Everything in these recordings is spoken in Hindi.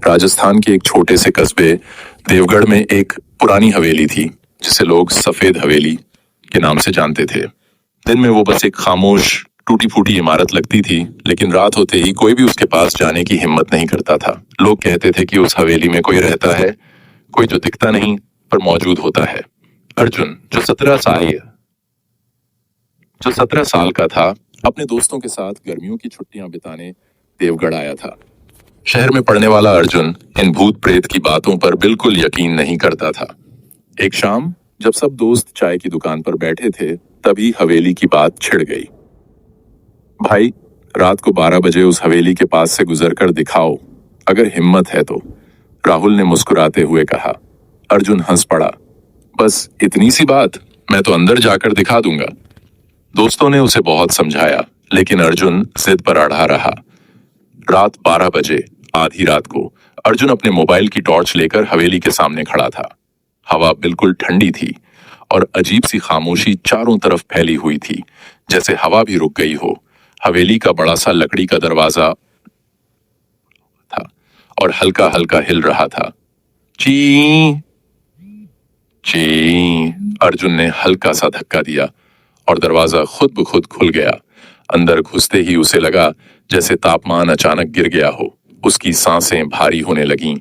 राजस्थान के एक छोटे से कस्बे देवगढ़ में एक पुरानी हवेली थी जिसे लोग सफेद हवेली के नाम से जानते थे। दिन में वो बस एक खामोश टूटी फूटी इमारत लगती थी, लेकिन रात होते ही कोई भी उसके पास जाने की हिम्मत नहीं करता था। लोग कहते थे कि उस हवेली में कोई रहता है, कोई जो दिखता नहीं पर मौजूद होता है। अर्जुन जो 17 साल का था, अपने दोस्तों के साथ गर्मियों की छुट्टियां बिताने देवगढ़ आया था। शहर में पढ़ने वाला अर्जुन इन भूत प्रेत की बातों पर बिल्कुल यकीन नहीं करता था। एक शाम जब सब दोस्त चाय की दुकान पर बैठे थे, तभी हवेली की बात छिड़ गई। भाई, रात को 12 बजे उस हवेली के पास से गुजरकर दिखाओ, अगर हिम्मत है तो, राहुल ने मुस्कुराते हुए कहा। अर्जुन हंस पड़ा। बस इतनी सी बात, मैं तो अंदर जाकर दिखा दूंगा। दोस्तों ने उसे बहुत समझाया, लेकिन अर्जुन जिद पर अड़ा रहा। रात 12 बजे, आधी रात को, अर्जुन अपने मोबाइल की टॉर्च लेकर हवेली के सामने खड़ा था। हवा बिल्कुल ठंडी थी और अजीब सी खामोशी चारों तरफ फैली हुई थी, जैसे हवा भी रुक गई हो। हवेली का बड़ा सा लकड़ी का दरवाजा था और हल्का हल्का हिल रहा था। ची ची, अर्जुन ने हल्का सा धक्का दिया और दरवाजा खुद ब खुद खुल गया। अंदर घुसते ही उसे लगा जैसे तापमान अचानक गिर गया हो। उसकी सांसें भारी होने लगीं।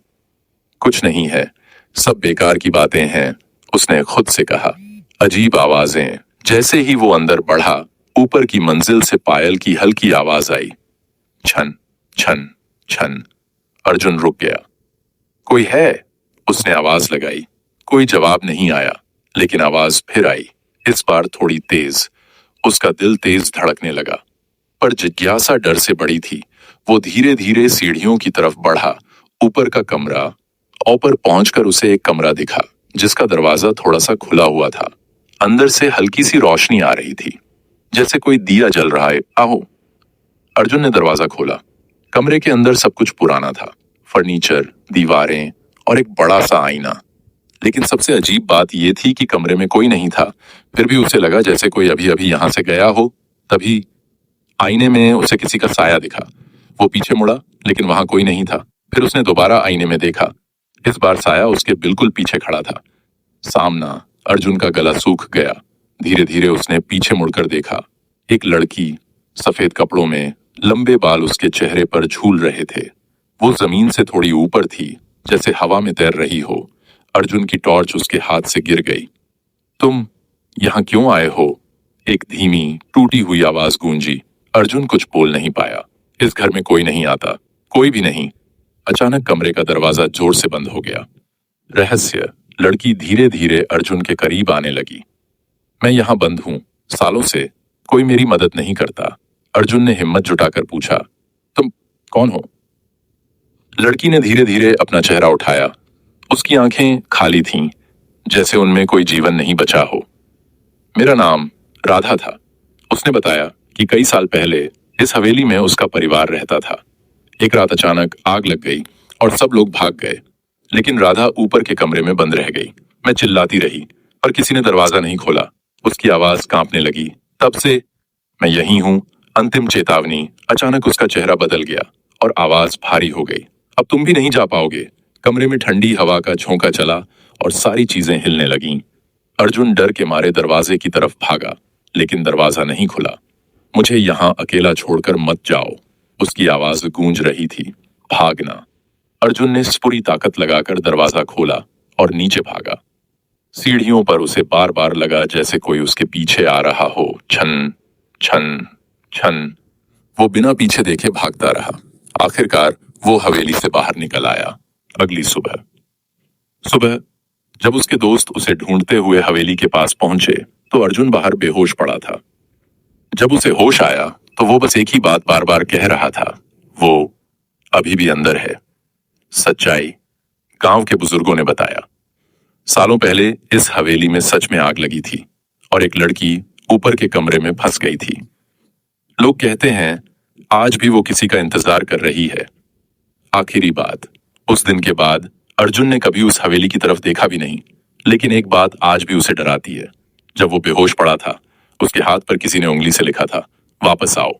कुछ नहीं है, सब बेकार की बातें हैं, उसने खुद से कहा। अजीब आवाजें। जैसे ही वो अंदर बढ़ा, ऊपर की मंजिल से पायल की हल्की आवाज आई। छन छन छन। अर्जुन रुक गया। कोई है? उसने आवाज लगाई। कोई जवाब नहीं आया, लेकिन आवाज फिर आई, इस बार थोड़ी तेज। उसका दिल तेज धड़कने लगा, पर जिज्ञासा डर से बड़ी थी। वो धीरे धीरे सीढ़ियों की तरफ बढ़ा। ऊपर का कमरा, ऊपर पहुंचकर उसे एक कमरा दिखा जिसका दरवाजा थोड़ा सा खुला हुआ था। अंदर से हल्की सी रोशनी आ रही थी, जैसे कोई दिया जल रहा है। आओ। अर्जुन ने दरवाजा खोला। कमरे के अंदर सब कुछ पुराना था, फर्नीचर, दीवारें और एक बड़ा सा आईना। लेकिन सबसे अजीब बात यह थी कि कमरे में कोई नहीं था। फिर भी उसे लगा जैसे कोई अभी अभी यहां से गया हो। तभी आईने में उसे किसी का साया दिखा। वो पीछे मुड़ा, लेकिन वहां कोई नहीं था। फिर उसने दोबारा आईने में देखा। इस बार साया उसके बिल्कुल पीछे खड़ा था। सामना। अर्जुन का गला सूख गया। धीरे धीरे उसने पीछे मुड़कर देखा। एक लड़की सफेद कपड़ों में, लंबे बाल उसके चेहरे पर झूल रहे थे। वो जमीन से थोड़ी ऊपर थी, जैसे हवा में तैर रही हो। अर्जुन की टॉर्च उसके हाथ से गिर गई। तुम यहां क्यों आए हो? एक धीमी टूटी हुई आवाज गूंजी। अर्जुन कुछ बोल नहीं पाया। इस घर में कोई नहीं आता, कोई भी नहीं। अचानक कमरे का दरवाजा जोर से बंद हो गया। रहस्य। लड़की धीरे धीरे अर्जुन के करीब आने लगी। मैं यहां बंद हूं, सालों से, कोई मेरी मदद नहीं करता। अर्जुन ने हिम्मत जुटाकर पूछा, तुम कौन हो? लड़की ने धीरे धीरे अपना चेहरा उठाया। उसकी आंखें खाली थीं, जैसे उनमें कोई जीवन नहीं बचा हो। मेरा नाम राधा था। उसने बताया कि कई साल पहले इस हवेली में उसका परिवार रहता था। एक रात अचानक आग लग गई और सब लोग भाग गए, लेकिन राधा ऊपर के कमरे में बंद रह गई। मैं चिल्लाती रही, पर किसी ने दरवाजा नहीं खोला। उसकी आवाज कांपने लगी। तब से मैं यहीं हूं। अंतिम चेतावनी। अचानक उसका चेहरा बदल गया और आवाज भारी हो गई। अब तुम भी नहीं जा पाओगे। कमरे में ठंडी हवा का झोंका चला और सारी चीजें हिलने लगीं। अर्जुन डर के मारे दरवाजे की तरफ भागा, लेकिन दरवाजा नहीं खुला। मुझे यहां अकेला छोड़कर मत जाओ, उसकी आवाज गूंज रही थी। भागना। अर्जुन ने पूरी ताकत लगाकर दरवाजा खोला और नीचे भागा। सीढ़ियों पर उसे बार बार लगा जैसे कोई उसके पीछे आ रहा हो। छन छन छन। वो बिना पीछे देखे भागता रहा। आखिरकार वो हवेली से बाहर निकल आया। अगली सुबह जब उसके दोस्त उसे ढूंढते हुए हवेली के पास पहुंचे, तो अर्जुन बाहर बेहोश पड़ा था। जब उसे होश आया तो वो बस एक ही बात बार बार कह रहा था, वो अभी भी अंदर है। सच्चाई। गांव के बुजुर्गों ने बताया, सालों पहले इस हवेली में सच में आग लगी थी और एक लड़की ऊपर के कमरे में फंस गई थी। लोग कहते हैं आज भी वो किसी का इंतजार कर रही है। आखिरी बात। उस दिन के बाद अर्जुन ने कभी उस हवेली की तरफ देखा भी नहीं, लेकिन एक बात आज भी उसे डराती है। जब वो बेहोश पड़ा था, उसके हाथ पर किसी ने उंगली से लिखा था, वापस आओ।